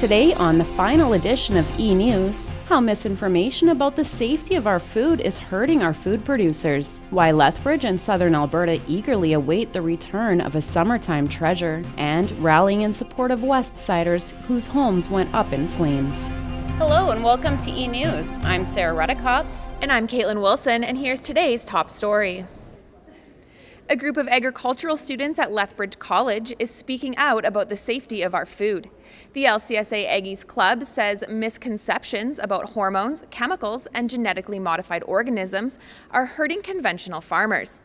Today on the final edition of eNEWS, how misinformation about the safety of our food is hurting our food producers, why Lethbridge and southern Alberta eagerly await the return of a summertime treasure, and rallying in support of Westsiders whose homes went up in flames. Hello and welcome to eNEWS. I'm Sarah Redicott. And I'm Caitlin Wilson, and here's today's top story. A group of agricultural students at Lethbridge College is speaking out about the safety of our food. The LCS A Eggies Club says misconceptions about hormones, chemicals, and genetically modified organisms are hurting conventional farmers.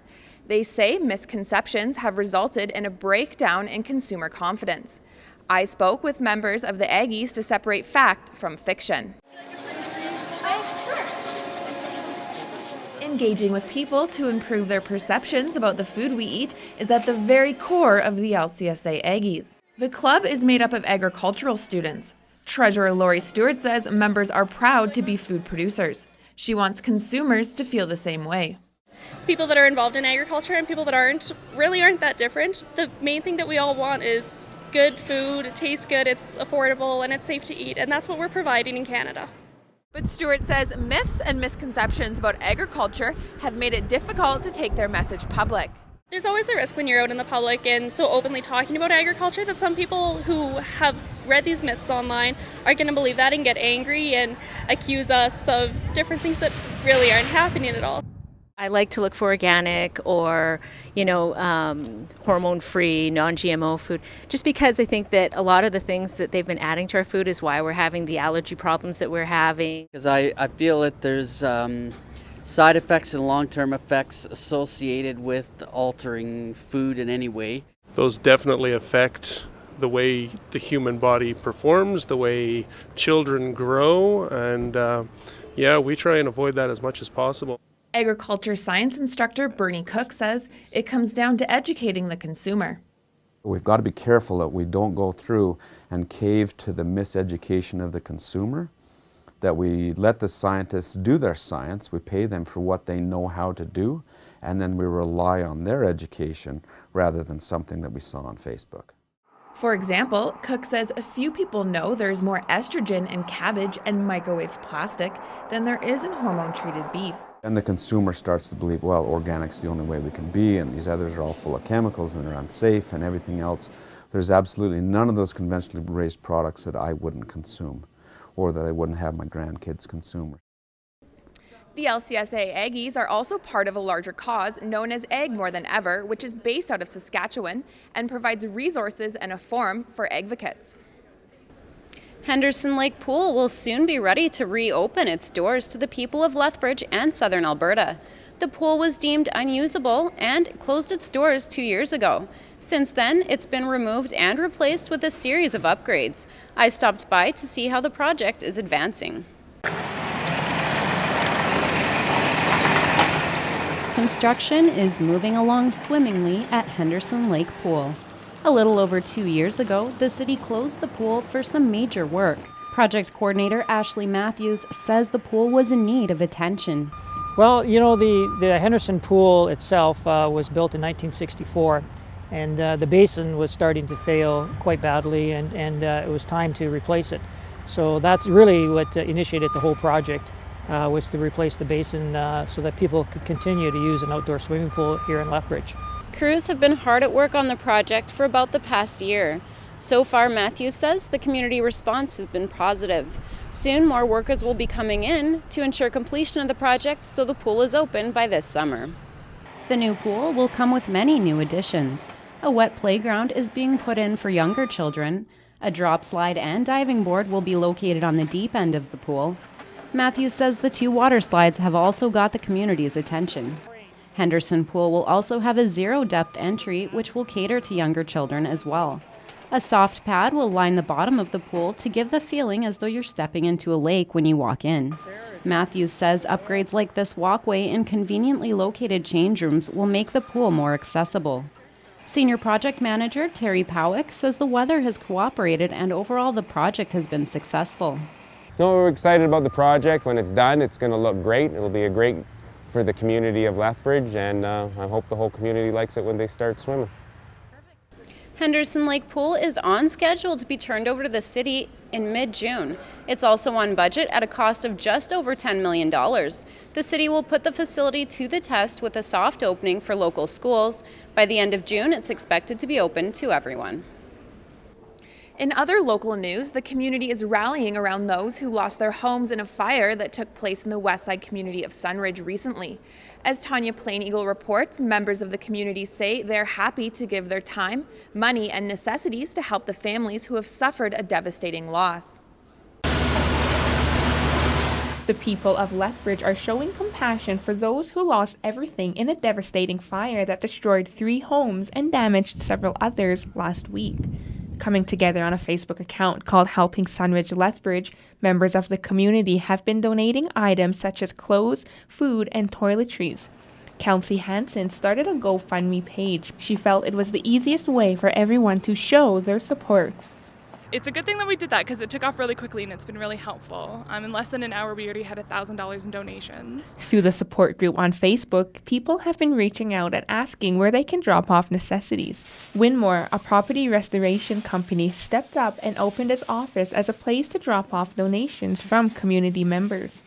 They say misconceptions have resulted in a breakdown in consumer confidence. I spoke with members of the Aggies to separate fact from fiction. Engaging with people to improve their perceptions about the food we eat is at the very core of the LCS A Eggies. The club is made up of agricultural students. Treasurer Lori Stewart says members are proud to be food producers. She wants consumers to feel the same way. People that are involved in agriculture and people that aren't really aren't that different. The main thing that we all want is good food, it tastes good, it's affordable, and it's safe to eat, and that's what we're providing in Canada. But Stewart says myths and misconceptions about agriculture have made it difficult to take their message public. There's always the risk when you're out in the public and so openly talking about agriculture that some people who have read these myths online are going to believe that and get angry and accuse us of different things that really aren't happening at all. I like to look for organic or, hormone-free, non-GMO food, just because I think that a lot of the things that they've been adding to our food is why we're having the allergy problems that we're having. Because I feel that there's side effects and long-term effects associated with altering food in any way. Those definitely affect the way the human body performs, the way children grow, and we try and avoid that as much as possible. Agriculture science instructor Bernie Cook says it comes down to educating the consumer. We've got to be careful that we don't go through and cave to the miseducation of the consumer, that we let the scientists do their science, we pay them for what they know how to do, and then we rely on their education rather than something that we saw on Facebook. For example, Cook says a few people know there's more estrogen in cabbage and microwaved plastic than there is in hormone-treated beef. And the consumer starts to believe, well, organic's the only way we can be, and these others are all full of chemicals and they're unsafe and everything else. There's absolutely none of those conventionally raised products that I wouldn't consume or that I wouldn't have my grandkids consume. The LCS A Eggies are also part of a larger cause known as Egg More Than Ever, which is based out of Saskatchewan and provides resources and a forum for advocates. Henderson Lake Pool will soon be ready to reopen its doors to the people of Lethbridge and southern Alberta. The pool was deemed unusable and closed its doors 2 years ago. Since then, it's been removed and replaced with a series of upgrades. I stopped by to see how the project is advancing. Construction is moving along swimmingly at Henderson Lake Pool. A little over 2 years ago, the city closed the pool for some major work. Project coordinator Ashley Matthews says the pool was in need of attention. Well, the Henderson pool itself was built in 1964, and the basin was starting to fail quite badly, and it was time to replace it. So that's really what initiated the whole project. Was to replace the basin so that people could continue to use an outdoor swimming pool here in Lethbridge. Crews have been hard at work on the project for about the past year. So far, Matthews says the community response has been positive. Soon, more workers will be coming in to ensure completion of the project so the pool is open by this summer. The new pool will come with many new additions. A wet playground is being put in for younger children. A drop slide and diving board will be located on the deep end of the pool. Matthews says the 2 water slides have also got the community's attention. Henderson Pool will also have a zero-depth entry, which will cater to younger children as well. A soft pad will line the bottom of the pool to give the feeling as though you're stepping into a lake when you walk in. Matthews says upgrades like this walkway and conveniently located change rooms will make the pool more accessible. Senior Project Manager Terry Powick says the weather has cooperated and overall the project has been successful. No, we're excited about the project. When it's done, it's going to look great. It'll be great for the community of Lethbridge, and I hope the whole community likes it when they start swimming. Henderson Lake Pool is on schedule to be turned over to the city in mid-June. It's also on budget at a cost of just over $10 million. The city will put the facility to the test with a soft opening for local schools. By the end of June, it's expected to be open to everyone. In other local news, the community is rallying around those who lost their homes in a fire that took place in the west side community of Sundridge recently. As Tanya Plain Eagle reports, members of the community say they're happy to give their time, money, and necessities to help the families who have suffered a devastating loss. The people of Lethbridge are showing compassion for those who lost everything in a devastating fire that destroyed 3 homes and damaged several others last week. Coming together on a Facebook account called Helping Sundridge Lethbridge, members of the community have been donating items such as clothes, food, and toiletries. Kelsey Hansen started a GoFundMe page. She felt it was the easiest way for everyone to show their support. It's a good thing that we did that because it took off really quickly and it's been really helpful. In less than an hour, we already had $1,000 in donations. Through the support group on Facebook, people have been reaching out and asking where they can drop off necessities. Winmore, a property restoration company, stepped up and opened its office as a place to drop off donations from community members.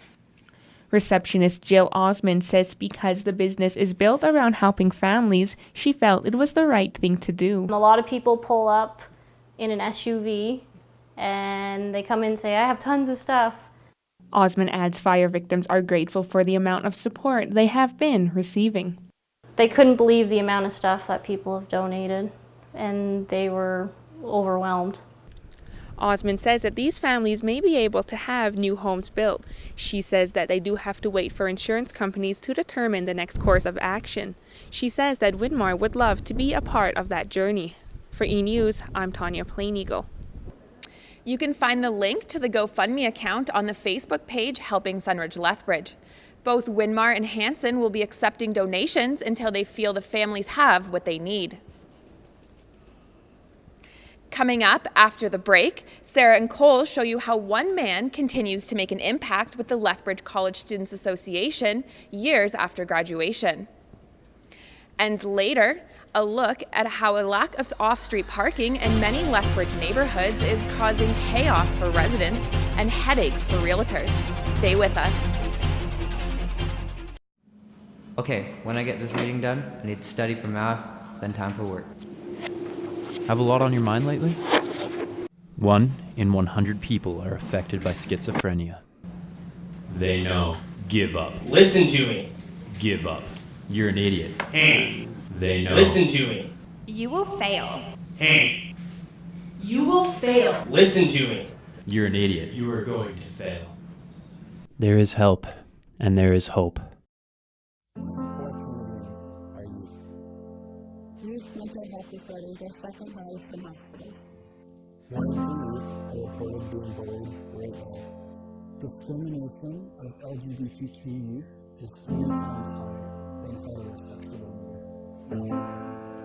Receptionist Jill Osmond says because the business is built around helping families, she felt it was the right thing to do. A lot of people pull up in an SUV and they come in and say, I have tons of stuff. Osmond adds fire victims are grateful for the amount of support they have been receiving. They couldn't believe the amount of stuff that people have donated and they were overwhelmed. Osmond says that these families may be able to have new homes built. She says that they do have to wait for insurance companies to determine the next course of action. She says that Winmore would love to be a part of that journey. For eNEWS, I'm Tanya Plain Eagle. You can find the link to the GoFundMe account on the Facebook page Helping Sundridge Lethbridge. Both Winmar and Hansen will be accepting donations until they feel the families have what they need. Coming up after the break, Sarah and Cole show you how one man continues to make an impact with the Lethbridge College Students Association years after graduation. And later, a look at how a lack of off-street parking in many Lethbridge neighborhoods is causing chaos for residents and headaches for realtors. Stay with us. Okay, when I get this reading done, I need to study for math, then time for work. Have a lot on your mind lately? 1 in 100 people are affected by schizophrenia. They know. Give up. Listen to me. Give up. You're an idiot. Hey. They know. Listen to me. You will fail. Hey. You will fail. Listen to me. You're an idiot. You are going to fail. There is help, and there is hope. Youth mental health disorders are second highest among states. One in 2 youth are reported being bullied right now. Discrimination of LGBTQ youth is 20 times higher than heterosexual youth.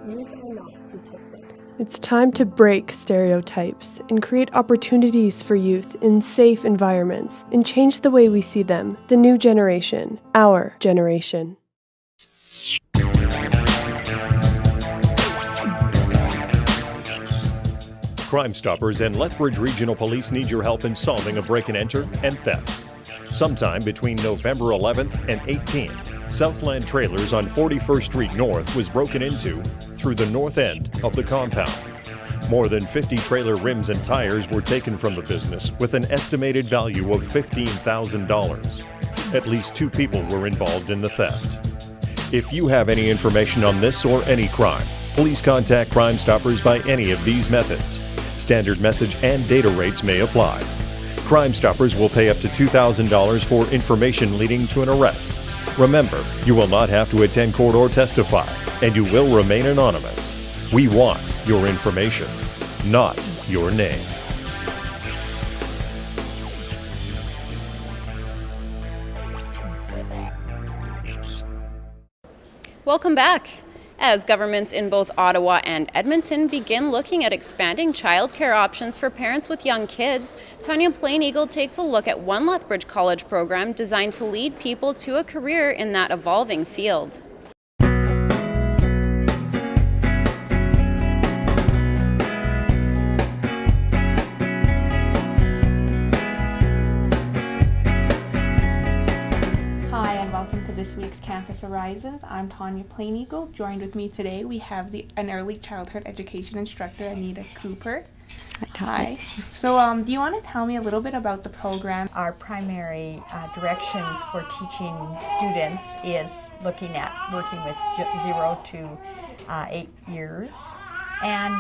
Youth are not statistics. It's time to break stereotypes and create opportunities for youth in safe environments and change the way we see them. The new generation, our generation. Crime Stoppers and Lethbridge Regional Police need your help in solving a break-and-enter and theft. Sometime between November 11th and 18th, Southland Trailers on 41st Street North was broken into through the north end of the compound. More than 50 trailer rims and tires were taken from the business with an estimated value of $15,000. At least 2 people were involved in the theft. If you have any information on this or any crime, please contact Crime Stoppers by any of these methods. Standard message and data rates may apply. Crime Stoppers will pay up to $2,000 for information leading to an arrest. Remember, you will not have to attend court or testify, and you will remain anonymous. We want your information, not your name. Welcome back. As governments in both Ottawa and Edmonton begin looking at expanding childcare options for parents with young kids, Tanya Plain Eagle takes a look at one Lethbridge College program designed to lead people to a career in that evolving field. this week's Campus Horizons. I'm Tanya Plain-Eagle. Joined with me today, we have an early childhood education instructor, Anita Cooper. Hi. So do you want to tell me a little bit about the program? Our primary directions for teaching students is looking at working with 0 to 8 years. And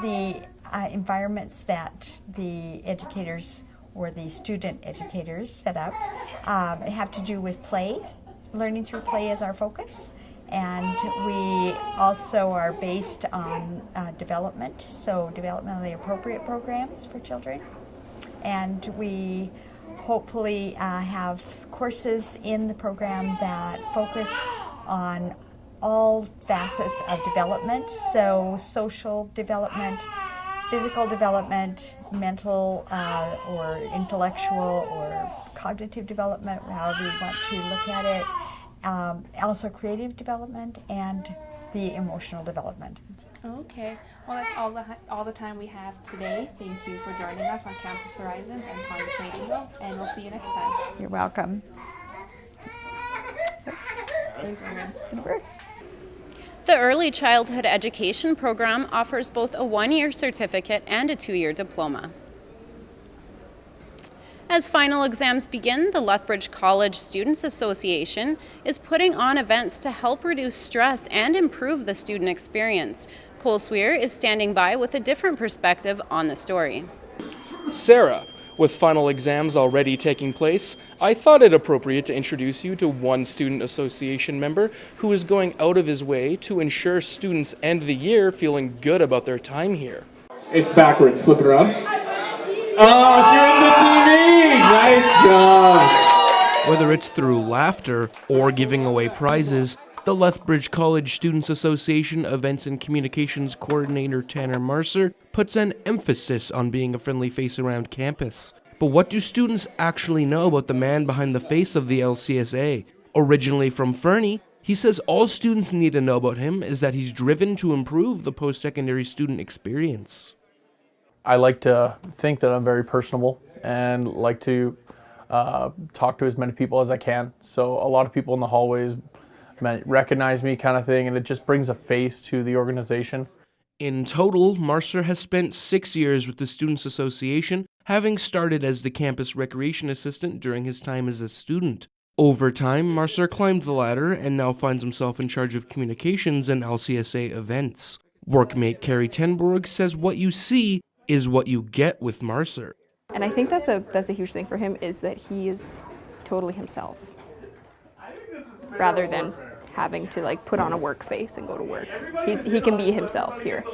the environments that the educators or the student educators set up have to do with play. Learning through play is our focus. And we also are based on development, so developmentally appropriate programs for children. And we hopefully have courses in the program that focus on all facets of development, so social development, physical development, mental or intellectual or cognitive development, however you want to look at it. Also creative development and the emotional development. Okay, well that's all the time we have today. Thank you for joining us on Campus Horizons. I'm Tanya Plain-Eagle, and we'll see you next time. You're welcome. The Early Childhood Education Program offers both a 1-year certificate and a 2-year diploma. As final exams begin, the Lethbridge College Students Association is putting on events to help reduce stress and improve the student experience. Cole Sweer is standing by with a different perspective on the story. Sarah, with final exams already taking place, I thought it appropriate to introduce you to one student association member who is going out of his way to ensure students end the year feeling good about their time here. It's backwards, flip it around. Oh, she runs the TV! Nice job! Whether it's through laughter or giving away prizes, the Lethbridge College Students Association Events and Communications Coordinator Tanner Marcer puts an emphasis on being a friendly face around campus. But what do students actually know about the man behind the face of the LCSA? Originally from Fernie, he says all students need to know about him is that he's driven to improve the post-secondary student experience. I like to think that I'm very personable and like to talk to as many people as I can. So a lot of people in the hallways recognize me kind of thing, and it just brings a face to the organization. In total, Marcer has spent 6 years with the Students Association, having started as the campus recreation assistant during his time as a student. Over time, Marcer climbed the ladder and now finds himself in charge of communications and LCSA events. Workmate Carrie Tenborg says what you see is what you get with Marcer. And I think that's a huge thing for him, is that he is totally himself, rather than having to put on a work face and go to work. He can be himself here.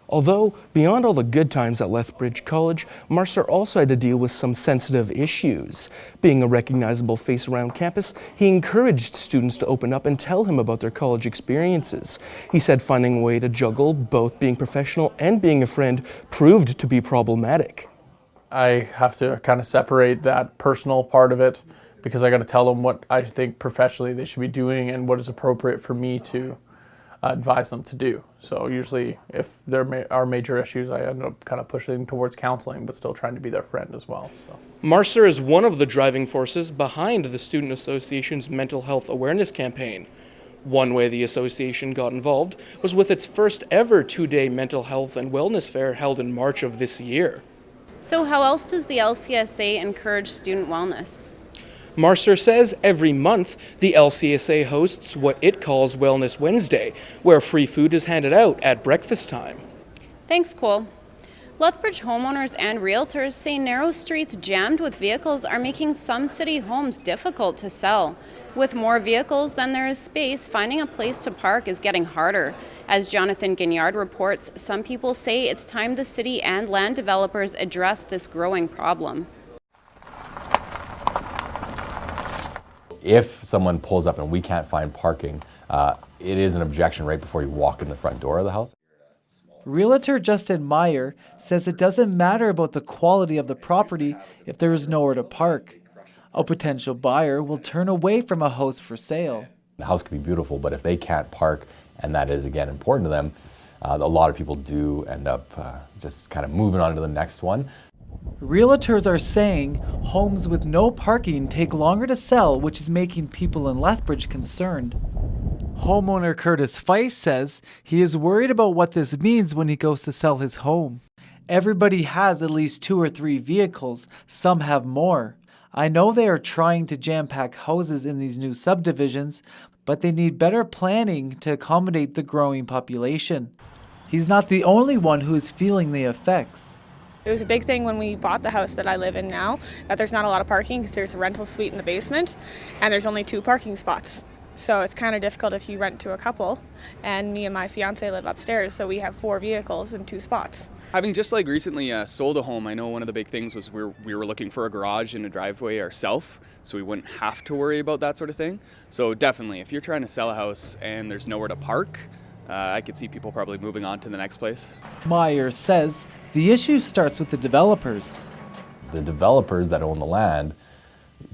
Although, beyond all the good times at Lethbridge College, Marcer also had to deal with some sensitive issues. Being a recognizable face around campus, he encouraged students to open up and tell him about their college experiences. He said finding a way to juggle both being professional and being a friend proved to be problematic. I have to kind of separate that personal part of it, because I got to tell them what I think professionally they should be doing and what is appropriate for me to advise them to do. So usually if there are major issues, I end up kind of pushing towards counseling, but still trying to be their friend as well. So. Marcer is one of the driving forces behind the Student Association's mental health awareness campaign. One way the association got involved was with its first ever 2-day mental health and wellness fair held in March of this year. So how else does the LCSA encourage student wellness? Marcer says every month the LCSA hosts what it calls Wellness Wednesday, where free food is handed out at breakfast time. Thanks, Cole. Lethbridge homeowners and realtors say narrow streets jammed with vehicles are making some city homes difficult to sell. With more vehicles than there is space, finding a place to park is getting harder. As Jonathan Gignard reports, some people say it's time the city and land developers address this growing problem. If someone pulls up and we can't find parking, it is an objection right before you walk in the front door of the house. Realtor Justin Meyer says it doesn't matter about the quality of the property if there is nowhere to park. A potential buyer will turn away from a house for sale. The house could be beautiful, but if they can't park, and that is, again, important to them, a lot of people do end up just kind of moving on to the next one. Realtors are saying homes with no parking take longer to sell, which is making people in Lethbridge concerned. Homeowner Curtis Feist says he is worried about what this means when he goes to sell his home. Everybody has at least 2 or 3 vehicles, some have more. I know they are trying to jam-pack houses in these new subdivisions, but they need better planning to accommodate the growing population. He's not the only one who is feeling the effects. It was a big thing when we bought the house that I live in now, that there's not a lot of parking because there's a rental suite in the basement and there's only 2 parking spots. So it's kind of difficult if you rent to a couple, and me and my fiance live upstairs, so we have 4 vehicles and 2 spots. Having just like recently sold a home, I know one of the big things was we were looking for a garage and a driveway ourselves, so we wouldn't have to worry about that sort of thing. So definitely, if you're trying to sell a house and there's nowhere to park, I could see people probably moving on to the next place. Meyer says the issue starts with the developers. The developers that own the land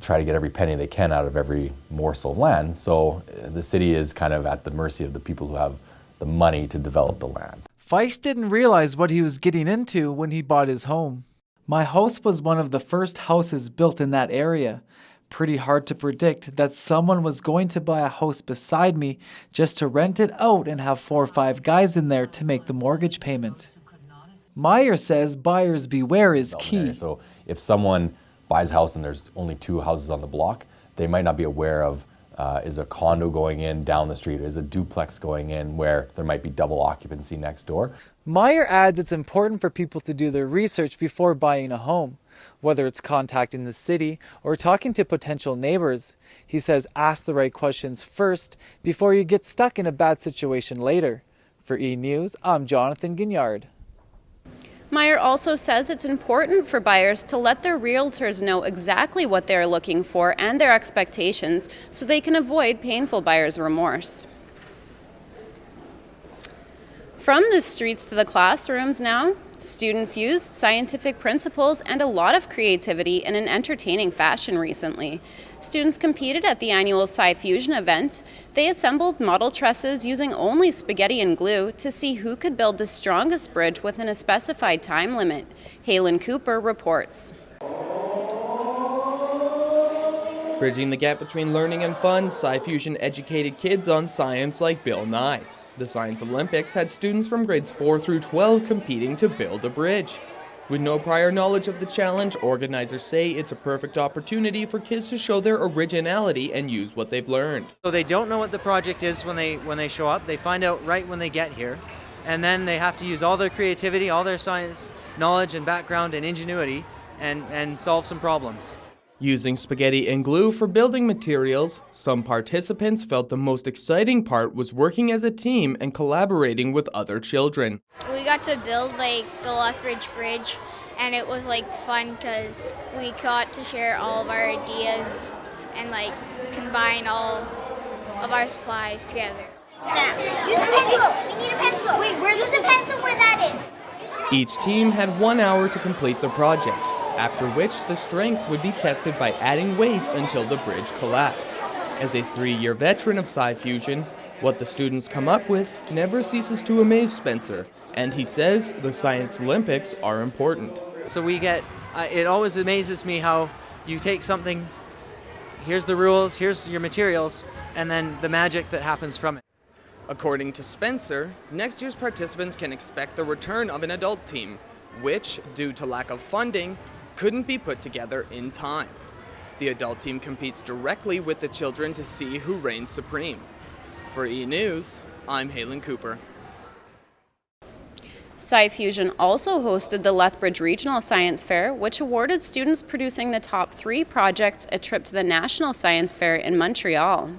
try to get every penny they can out of every morsel of land, so the city is kind of at the mercy of the people who have the money to develop the land. Feist didn't realize what he was getting into when he bought his home. My house was one of the first houses built in that area. Pretty hard to predict that someone was going to buy a house beside me just to rent it out and have 4 or 5 guys in there to make the mortgage payment. Meyer says buyers beware is key. So if someone buys a house and there's only 2 houses on the block, they might not be aware of is a condo going in down the street, is a duplex going in where there might be double occupancy next door. Meyer adds it's important for people to do their research before buying a home, whether it's contacting the city or talking to potential neighbors. He says ask the right questions first before you get stuck in a bad situation later. For eNEWS, I'm Jonathan Gignard. Meyer also says it's important for buyers to let their realtors know exactly what they're looking for and their expectations so they can avoid painful buyer's remorse. From the streets to the classrooms now, students used scientific principles and a lot of creativity in an entertaining fashion recently. Students competed at the annual Sci-Fusion event. They assembled model trusses using only spaghetti and glue to see who could build the strongest bridge within a specified time limit. Halen Cooper reports. Bridging the gap between learning and fun, Sci-Fusion educated kids on science like Bill Nye. The Science Olympics had students from grades 4 through 12 competing to build a bridge. With no prior knowledge of the challenge, organizers say it's a perfect opportunity for kids to show their originality and use what they've learned. So they don't know what the project is when they show up. They find out right when they get here, and then they have to use all their creativity, all their science knowledge and background and ingenuity and solve some problems. Using spaghetti and glue for building materials, some participants felt the most exciting part was working as a team and collaborating with other children. We got to build like the Lethbridge Bridge, and it was like fun because we got to share all of our ideas and like combine all of our supplies together. Snap. Use a pencil. We need a pencil. Wait, where's the pencil where that is? Each team had 1 hour to complete the project, after which the strength would be tested by adding weight until the bridge collapsed. As a 3-year veteran of Sci-Fusion, what the students come up with never ceases to amaze Spencer, and he says the Science Olympics are important. So we get, it always amazes me how you take something, here's the rules, here's your materials, and then the magic that happens from it. According to Spencer, next year's participants can expect the return of an adult team, which, due to lack of funding, couldn't be put together in time. The adult team competes directly with the children to see who reigns supreme. For eNEWS, I'm Halen Cooper. Sci-Fusion also hosted the Lethbridge Regional Science Fair, which awarded students producing the top 3 projects a trip to the National Science Fair in Montreal.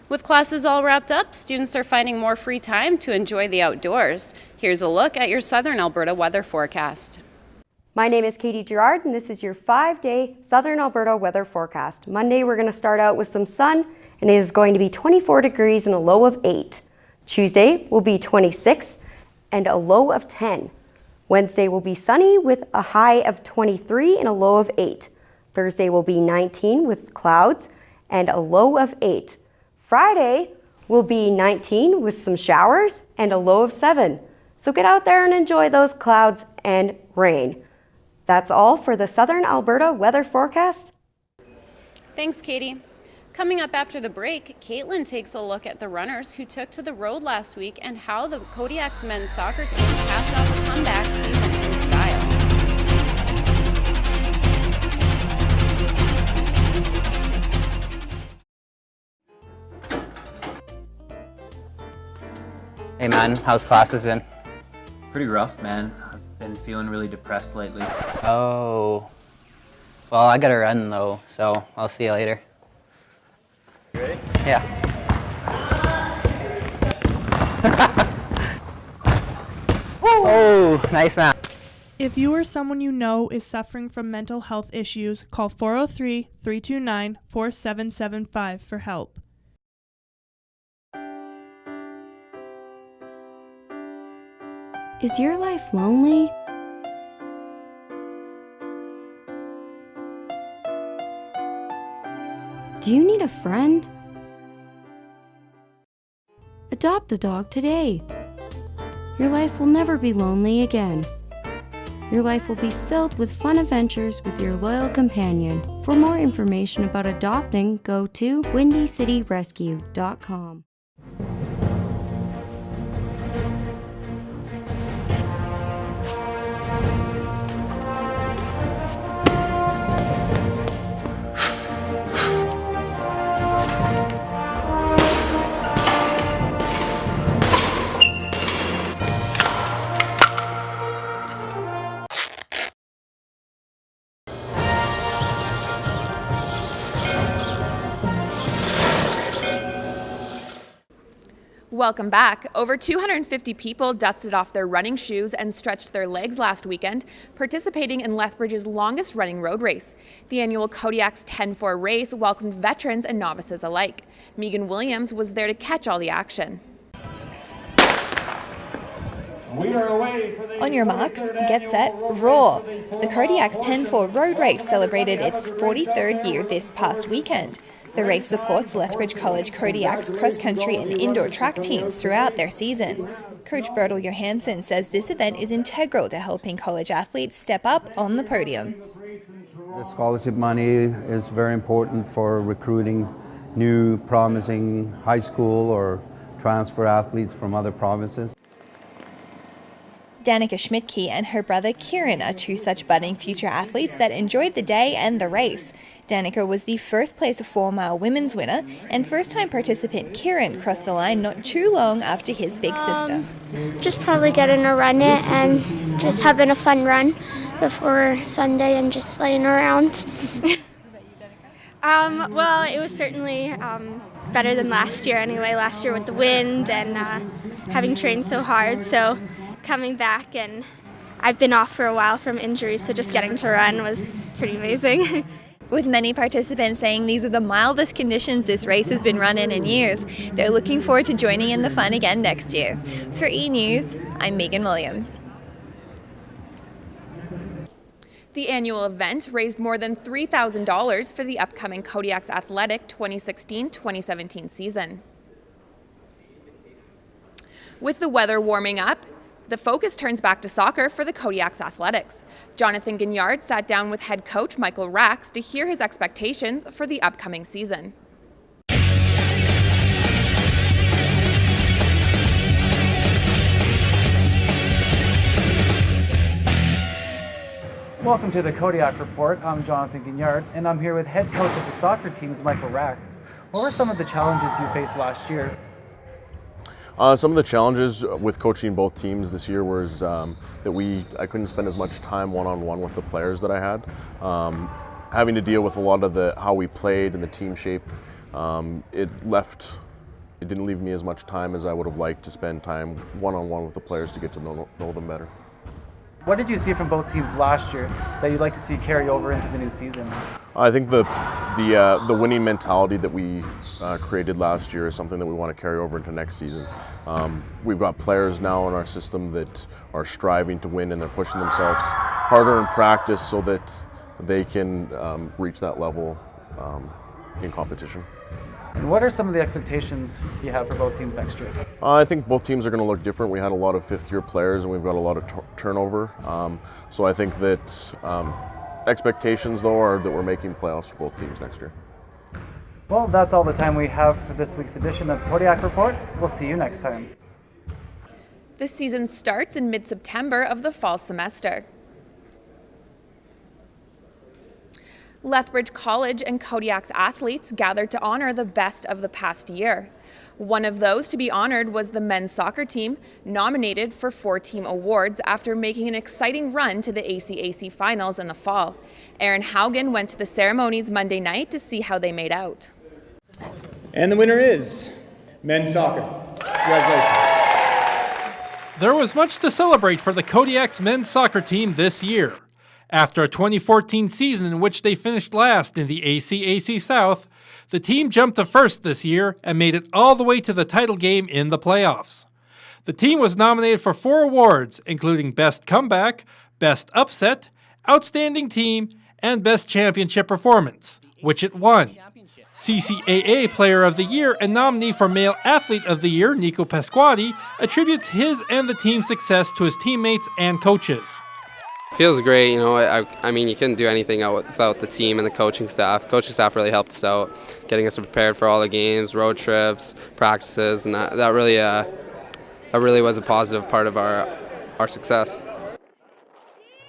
With classes all wrapped up, students are finding more free time to enjoy the outdoors. Here's a look at your Southern Alberta weather forecast. My name is Katie Girard, and this is your 5-day Southern Alberta weather forecast. Monday, we're going to start out with some sun, and it is going to be 24 degrees and a low of 8. Tuesday will be 26 and a low of 10. Wednesday will be sunny with a high of 23 and a low of 8. Thursday will be 19 with clouds and a low of 8. Friday will be 19 with some showers and a low of 7. So get out there and enjoy those clouds and rain. That's all for the Southern Alberta weather forecast. Thanks, Katie. Coming up after the break, Caitlin takes a look at the runners who took to the road last week and how the Kodiak's men's soccer team capped off a comeback season in style. Hey man, how's classes been? Pretty rough, man. I've been feeling really depressed lately. Oh. Well, I gotta run though, so I'll see you later. You ready? Yeah. Oh, nice man. If you or someone you know is suffering from mental health issues, call 403-329-4775 for help. Is your life lonely? Do you need a friend? Adopt a dog today. Your life will never be lonely again. Your life will be filled with fun adventures with your loyal companion. For more information about adopting, go to windycityrescue.com. Welcome back. Over 250 people dusted off their running shoes and stretched their legs last weekend, participating in Lethbridge's longest running road race. The annual Kodiak's 10-4 race welcomed veterans and novices alike. Megan Williams was there to catch all the action. On your marks, get set, roar! The Kodiak's 10-4 road race celebrated its 43rd year this past weekend. The race supports Lethbridge College Kodiak's cross-country and indoor track teams throughout their season. Coach Bertil Johansson says this event is integral to helping college athletes step up on the podium. The scholarship money is very important for recruiting new, promising high school or transfer athletes from other provinces. Danica Schmidtke and her brother Kieran are two such budding future athletes that enjoyed the day and the race. Danica was the first place 4-mile women's winner, and first-time participant Kieran crossed the line not too long after his big sister. Just probably getting to run it and just having a fun run before Sunday and just laying around. Well, it was certainly better than last year anyway. Last year with the wind and having trained so hard, so coming back, and I've been off for a while from injuries, so just getting to run was pretty amazing. With many participants saying these are the mildest conditions this race has been run in years, they're looking forward to joining in the fun again next year. For eNEWS, I'm Megan Williams. The annual event raised more than $3,000 for the upcoming Kodiak's Athletic 2016-2017 season. With the weather warming up, the focus turns back to soccer for the Kodiak's Athletics. Jonathan Gignard sat down with head coach Michael Rax to hear his expectations for the upcoming season. Welcome to the Kodiak Report. I'm Jonathan Gignard, and I'm here with head coach of the soccer teams, Michael Rax. What were some of the challenges you faced last year? Some of the challenges with coaching both teams this year was that I couldn't spend as much time one-on-one with the players that I had. Having to deal with a lot of how we played and the team shape, it didn't leave me as much time as I would have liked to spend time one-on-one with the players to get to know them better. What did you see from both teams last year that you'd like to see carry over into the new season? I think the winning mentality that we created last year is something that we want to carry over into next season. We've got players now in our system that are striving to win, and they're pushing themselves harder in practice so that they can reach that level in competition. And what are some of the expectations you have for both teams next year? I think both teams are going to look different. We had a lot of fifth-year players, and we've got a lot of turnover. So I think that expectations, though, are that we're making playoffs for both teams next year. Well, that's all the time we have for this week's edition of Kodiak Report. We'll see you next time. The season starts in mid-September of the fall semester. Lethbridge College and Kodiak's athletes gathered to honor the best of the past year. One of those to be honored was the men's soccer team, nominated for 4 team awards after making an exciting run to the ACAC finals in the fall. Aaron Haugen went to the ceremonies Monday night to see how they made out. And the winner is men's soccer. Congratulations. There was much to celebrate for the Kodiak's men's soccer team this year. After a 2014 season in which they finished last in the ACAC South, the team jumped to first this year and made it all the way to the title game in the playoffs. The team was nominated for 4 awards, including Best Comeback, Best Upset, Outstanding Team, and Best Championship Performance, which it won. CCAA Player of the Year and nominee for Male Athlete of the Year, Nico Pasquati, attributes his and the team's success to his teammates and coaches. Feels great, you know. I mean, you couldn't do anything without the team and the coaching staff. Coaching staff really helped us out, getting us prepared for all the games, road trips, practices, and that really was a positive part of our success.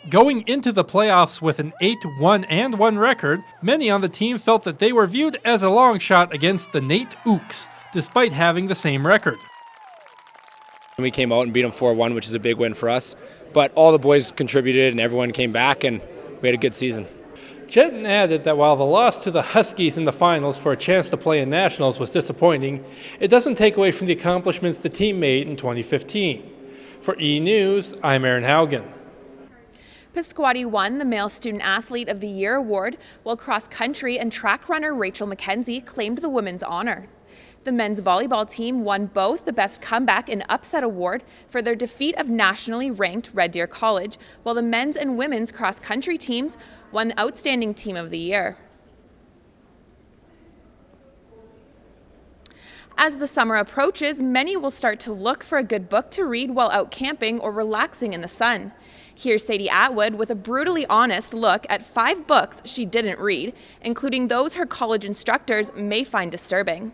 Going into the playoffs with an 8-1-1 record, many on the team felt that they were viewed as a long shot against the Nate Ooks, despite having the same record. We came out and beat them 4-1, which is a big win for us. But all the boys contributed and everyone came back and we had a good season. Didnt added that while the loss to the Huskies in the finals for a chance to play in nationals was disappointing, it doesn't take away from the accomplishments the team made in 2015. For eNEWS, I'm Aaron Haugen. Pasquati won the Male Student Athlete of the Year award, while cross-country and track runner Rachel McKenzie claimed the women's honor. The men's volleyball team won both the Best Comeback and Upset award for their defeat of nationally ranked Red Deer College, while the men's and women's cross-country teams won the Outstanding Team of the Year. As the summer approaches, many will start to look for a good book to read while out camping or relaxing in the sun. Here's Sadie Atwood with a brutally honest look at 5 books she didn't read, including those her college instructors may find disturbing.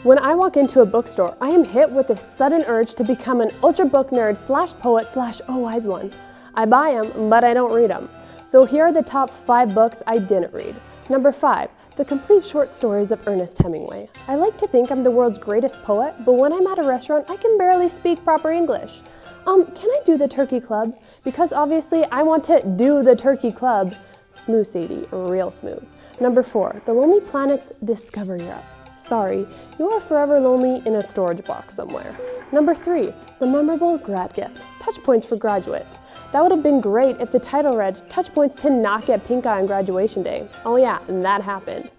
When I walk into a bookstore, I am hit with a sudden urge to become an ultra book nerd / poet / oh wise one. I buy them, but I don't read them. So here are the top 5 books I didn't read. Number 5, The Complete Short Stories of Ernest Hemingway. I like to think I'm the world's greatest poet, but when I'm at a restaurant, I can barely speak proper English. Can I do the Turkey Club? Because obviously I want to do the Turkey Club. Smooth Sadie, real smooth. Number 4, The Lonely Planet's Discover Europe. Sorry, you are forever lonely in a storage box somewhere. Number 3, The Memorable Grad Gift, Touch Points for Graduates. That would have been great if the title read, Touch Points to not get pink eye on graduation day. Oh yeah, that happened.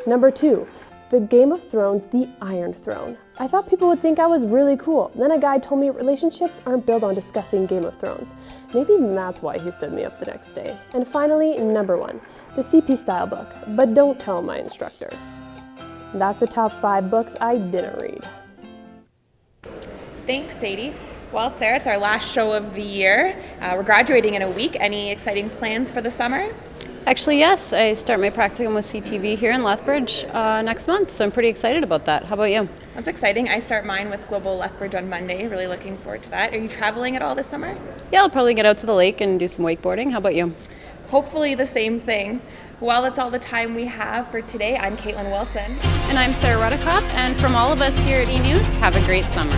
Number 2, The Game of Thrones, The Iron Throne. I thought people would think I was really cool. Then a guy told me relationships aren't built on discussing Game of Thrones. Maybe that's why he stood me up the next day. And finally, number 1, The CP Style Book, but don't tell my instructor. That's the top 5 books I didn't read. Thanks, Sadie. Well, Sarah, it's our last show of the year. We're graduating in a week. Any exciting plans for the summer? Actually, yes. I start my practicum with CTV here in Lethbridge next month, so I'm pretty excited about that. How about you? That's exciting. I start mine with Global Lethbridge on Monday. Really looking forward to that. Are you traveling at all this summer? Yeah, I'll probably get out to the lake and do some wakeboarding. How about you? Hopefully the same thing. Well, that's all the time we have for today. I'm Caitlin Wilson. And I'm Sarah Rudikoff. And from all of us here at eNEWS, have a great summer.